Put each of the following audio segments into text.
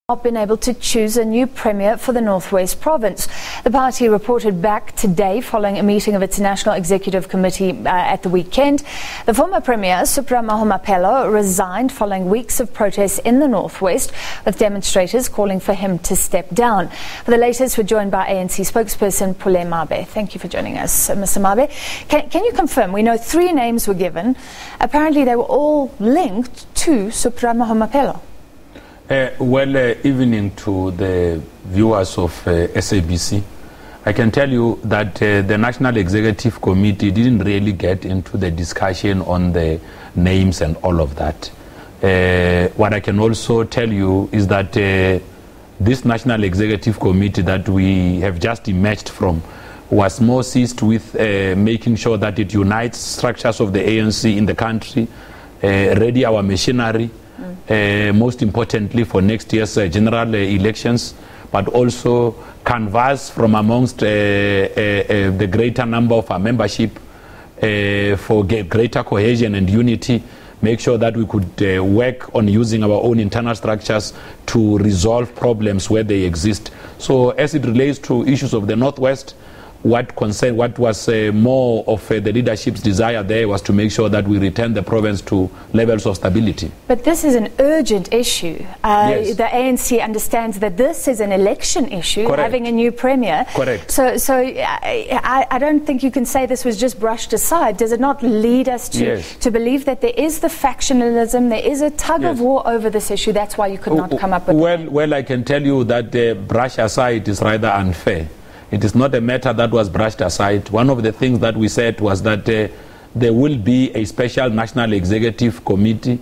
Not been able to choose a new premier for the Northwest Province. The party reported back today following a meeting of its National Executive Committee at the weekend. The former premier, Supra Mahumapelo, resigned following weeks of protests in the Northwest, with demonstrators calling for him to step down. For the latest, we're joined by ANC spokesperson Pule Mabe. Thank you for joining us, Mr. Mabe. Can you confirm? We know 3 names were given. Apparently they were all linked to Supra Mahumapelo. Evening to the viewers of SABC. I can tell you that the National Executive Committee didn't really get into the discussion on the names and all of that. What I can also tell you is that this National Executive Committee that we have just emerged from was more seized with making sure that it unites structures of the ANC in the country, ready our machinery, most importantly for next year's general elections, but also canvass from amongst the greater number of our membership for greater cohesion and unity, make sure that we could work on using our own internal structures to resolve problems where they exist. So as it relates to issues of the Northwest, what was more of the leadership's desire there was to make sure that we return the province to levels of stability. But this is an urgent issue. Yes. The ANC understands that this is an election issue, Correct. having a new premier. Correct. So I don't think you can say this was just brushed aside. Does it not lead us to believe that there is the factionalism, there is a tug of war over this issue? That's why you could not come up with Well, I can tell you that the brush aside is rather unfair. It is not a matter that was brushed aside. One of the things that we said was that there will be a special National Executive Committee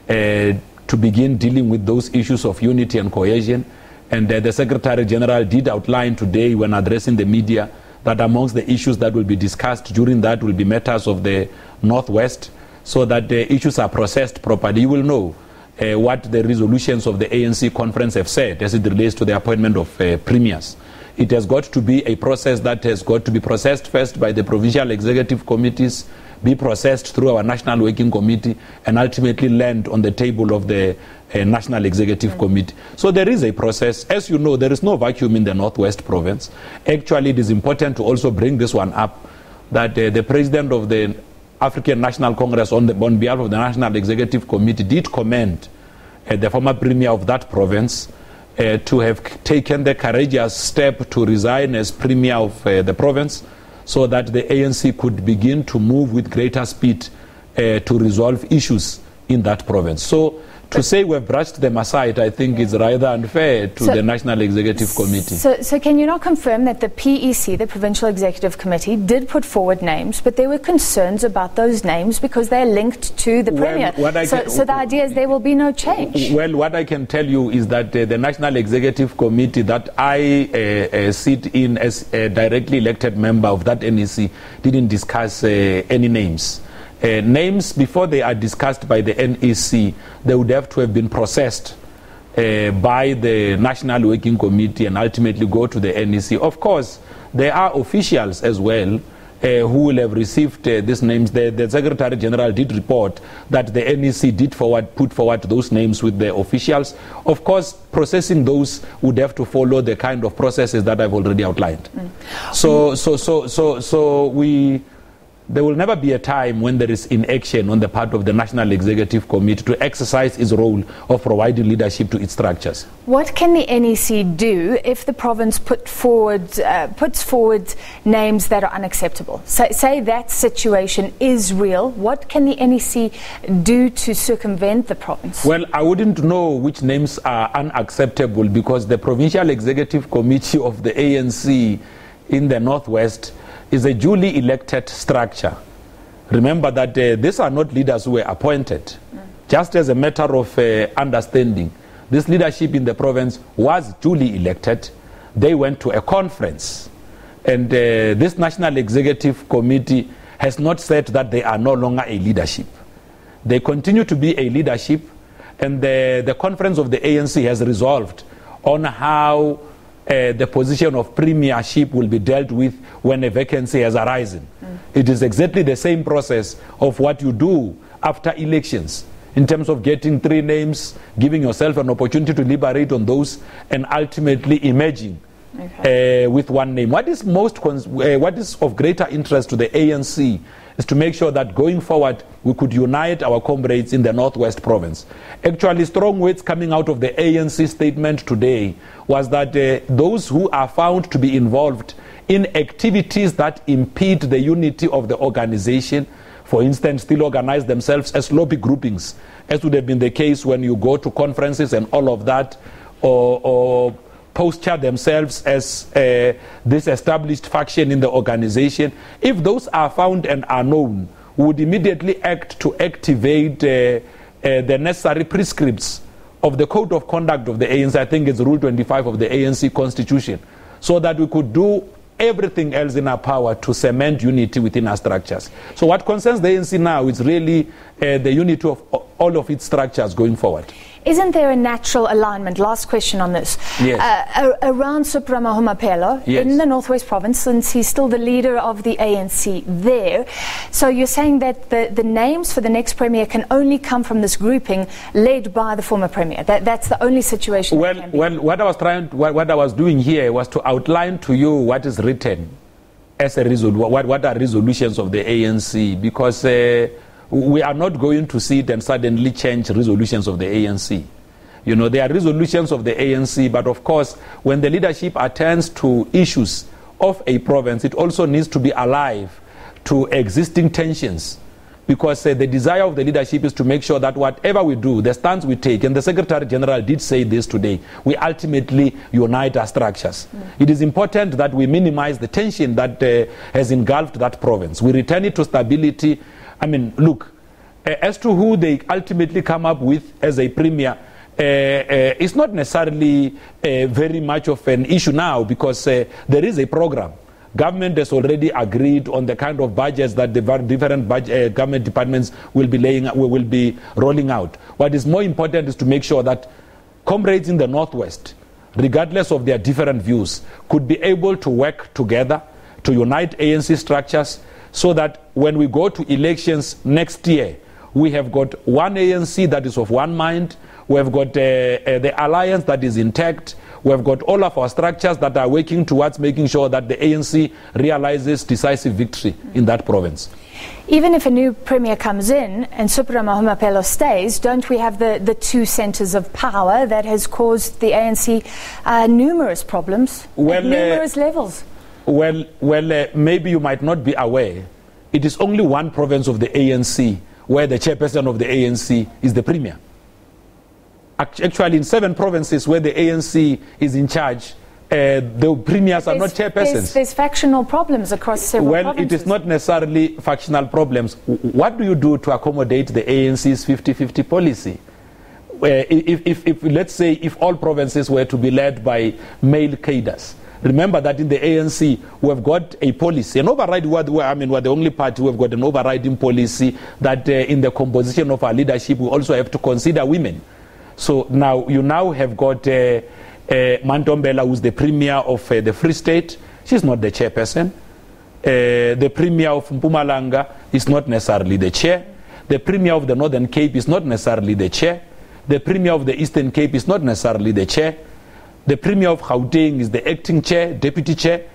to begin dealing with those issues of unity and cohesion. And the Secretary General did outline today when addressing the media that amongst the issues that will be discussed during that will be matters of the Northwest, so that the issues are processed properly. You will know what the resolutions of the ANC conference have said as it relates to the appointment of premiers. It has got to be a process that has got to be processed first by the provincial executive committees, be processed through our National Working Committee, and ultimately land on the table of the National Executive Committee. So there is a process. As you know, there is no vacuum in the Northwest Province. Actually, it is important to also bring this one up, that the President of the African National Congress on behalf of the National Executive Committee did commend the former Premier of that province to have taken the courageous step to resign as Premier of the province, so that the ANC could begin to move with greater speed to resolve issues in that province. So to say we've brushed them aside, I think is rather unfair to the National Executive Committee. So can you not confirm that the PEC, the Provincial Executive Committee, did put forward names, but there were concerns about those names because they're linked to the Premier? So the idea is there will be no change. Well, what I can tell you is that the National Executive Committee that I sit in as a directly elected member of that NEC didn't discuss any names. Names, before they are discussed by the NEC, they would have to have been processed by the National Working Committee and ultimately go to the NEC. Of course, there are officials as well who will have received these names. The Secretary General did report that the NEC did put forward those names with the officials. Of course, processing those would have to follow the kind of processes that I've already outlined. There will never be a time when there is inaction on the part of the National Executive Committee to exercise its role of providing leadership to its structures. What can the NEC do if the province puts forward names that are unacceptable? Say that situation is real. What can the NEC do to circumvent the province? Well, I wouldn't know which names are unacceptable, because the Provincial Executive Committee of the ANC in the Northwest is a duly elected structure. Remember that these are not leaders who were appointed. Just as a matter of understanding, this leadership in the province was duly elected. They went to a conference, and this National Executive Committee has not said that they are no longer a leadership. They continue to be a leadership, and the conference of the ANC has resolved on how the position of premiership will be dealt with when a vacancy has arisen. It is exactly the same process of what you do after elections. in terms of getting 3 names, giving yourself an opportunity to deliberate on those, and ultimately emerging with 1 name. What is of greater interest to the ANC is to make sure that going forward we could unite our comrades in the Northwest Province. Actually, strong words coming out of the ANC statement today was that those who are found to be involved in activities that impede the unity of the organization, for instance, still organize themselves as lobby groupings, as would have been the case when you go to conferences and all of that, or posture themselves as this established faction in the organization. If those are found and are known, we would immediately act to activate the necessary prescripts of the Code of Conduct of the ANC. I think it's Rule 25 of the ANC Constitution, so that we could do everything else in our power to cement unity within our structures. So what concerns the ANC now is really the unity of all of its structures going forward. Isn't there a natural alignment, last question on this, around Supra Mahumapelo in the Northwest Province, since he's still the leader of the ANC there? So you're saying that the names for the next Premier can only come from this grouping led by the former Premier. That's the only situation. Well, what I was doing here was to outline to you what is written as a what are resolutions of the ANC, because we are not going to sit and suddenly change resolutions of the ANC. You know, there are resolutions of the ANC, but of course, when the leadership attends to issues of a province, it also needs to be alive to existing tensions, because the desire of the leadership is to make sure that whatever we do, the stance we take, and the Secretary General did say this today, we ultimately unite our structures. It is important that we minimize the tension that has engulfed that province. We return it to stability. I mean, look, as to who they ultimately come up with as a Premier, it's not necessarily very much of an issue now, because there is a program. Government has already agreed on the kind of budgets that the different government departments will be rolling out. What is more important is to make sure that comrades in the Northwest, regardless of their different views, could be able to work together to unite ANC structures, so that when we go to elections next year, we have got one ANC that is of one mind, we have got the alliance that is intact, we have got all of our structures that are working towards making sure that the ANC realizes decisive victory in that province. Even if a new Premier comes in and Supra Mahumapelo stays, don't we have the 2 centres of power that has caused the ANC numerous problems at numerous levels? Well, maybe you might not be aware. It is only one province of the ANC where the chairperson of the ANC is the Premier. Actually, in 7 provinces where the ANC is in charge, the premiers are not chairpersons. There's factional problems across several provinces. Well, it is not necessarily factional problems. What do you do to accommodate the ANC's 50-50 policy? If let's say, if all provinces were to be led by male cadres, remember that in the ANC we have got a policy, an override. We're the only party who have got an overriding policy that in the composition of our leadership we also have to consider women. So now you have got Mantombela, who's the Premier of the Free State. She's not the chairperson. The Premier of Mpumalanga is not necessarily the chair. The Premier of the Northern Cape is not necessarily the chair. The Premier of the Eastern Cape is not necessarily the chair. The Premier of Gauteng is the acting chair, deputy chair,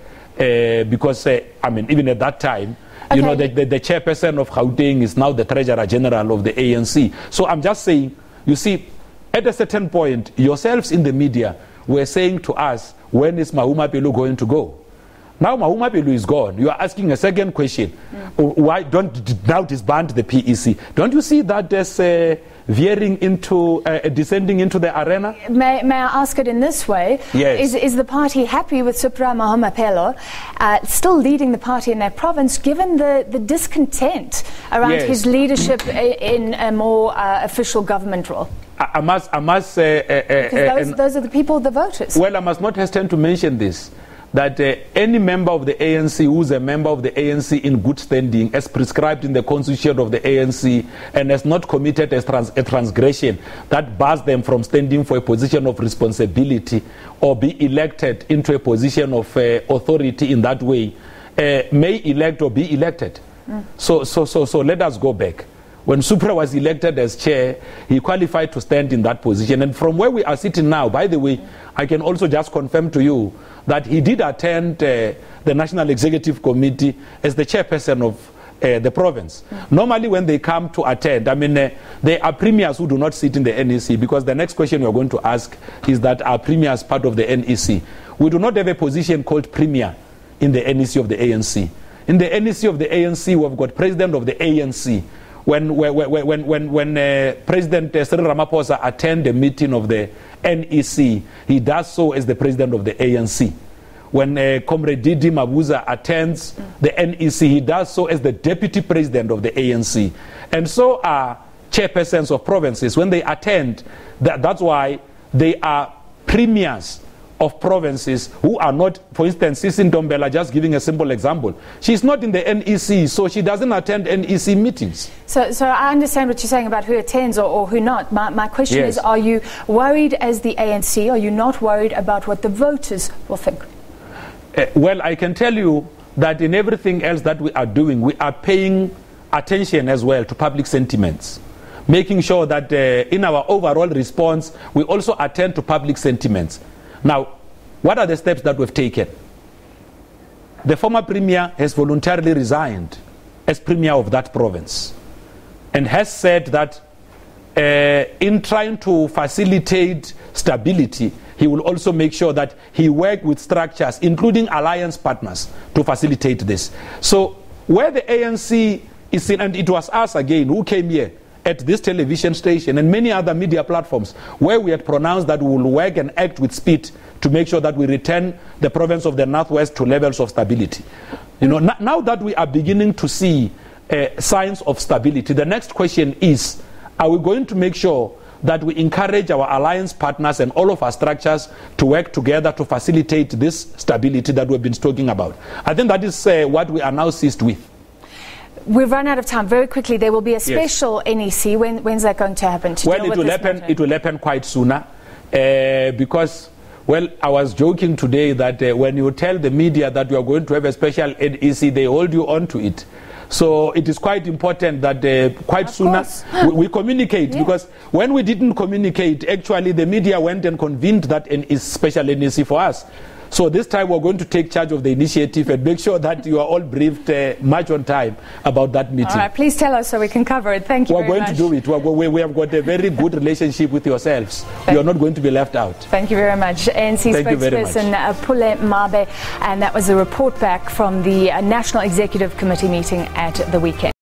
because, even at that time, you know, the chairperson of Gauteng is now the Treasurer General of the ANC. So I'm just saying, you see, at a certain point, yourselves in the media were saying to us, when is Mahumapelo going to go? Now Mahumapelo is gone. You are asking a second question. Why don't now disband the PEC? Don't you see that as veering into, descending into the arena? May I ask it in this way? Yes. Is the party happy with Supra Mahumapelo still leading the party in that province, given the discontent around his leadership in a more official government role? I must say... because those are the people, the voters. Well, I must not hesitate to mention this, that any member of the ANC who is a member of the ANC in good standing, as prescribed in the constitution of the ANC, and has not committed a transgression that bars them from standing for a position of responsibility or be elected into a position of authority in that way, may elect or be elected. So let us go back. When Supra was elected as chair, he qualified to stand in that position. And from where we are sitting now, by the way, I can also just confirm to you that he did attend the National Executive Committee as the chairperson of the province. Normally when they come to attend, I mean, there are premiers who do not sit in the NEC, because the next question you're going to ask is that are premiers part of the NEC? We do not have a position called premier in the NEC of the ANC. In the NEC of the ANC, we've got president of the ANC. When President Cyril Ramaphosa attends the meeting of the NEC, he does so as the president of the ANC. When Comrade Didi Mabuza attends the NEC, he does so as the deputy president of the ANC. And so are chairpersons of provinces. When they attend, that's why they are premiers of provinces who are not, for instance, Sisi Ntombela, just giving a simple example. She's not in the NEC, so she doesn't attend NEC meetings. So I understand what you're saying about who attends or who not. My question is, are you worried as the ANC? Are you not worried about what the voters will think? Well, I can tell you that in everything else that we are doing, we are paying attention as well to public sentiments, making sure that in our overall response, we also attend to public sentiments. Now, what are the steps that we've taken? The former premier has voluntarily resigned as premier of that province and has said that in trying to facilitate stability, he will also make sure that he works with structures, including alliance partners, to facilitate this. So where the ANC is in, and it was us again who came here at this television station and many other media platforms where we had pronounced that we will work and act with speed to make sure that we return the province of the Northwest to levels of stability. You know, now that we are beginning to see signs of stability, the next question is, are we going to make sure that we encourage our alliance partners and all of our structures to work together to facilitate this stability that we've been talking about? I think that is what we are now seized with. We've run out of time. Very quickly, there will be a special NEC. When's that going to happen? It will happen quite sooner because, well, I was joking today that when you tell the media that you are going to have a special NEC, they hold you on to it. So it is quite important that quite sooner we communicate, because when we didn't communicate, actually the media went and convened that special NEC for us. So this time we're going to take charge of the initiative and make sure that you are all briefed much on time about that meeting. All right, please tell us so we can cover it. Thank you very much. We're going to do it. We have got a very good relationship with yourselves. You are not going to be left out. Thank you very much. ANC spokesperson Pule Mabe, and that was a report back from the National Executive Committee meeting at the weekend.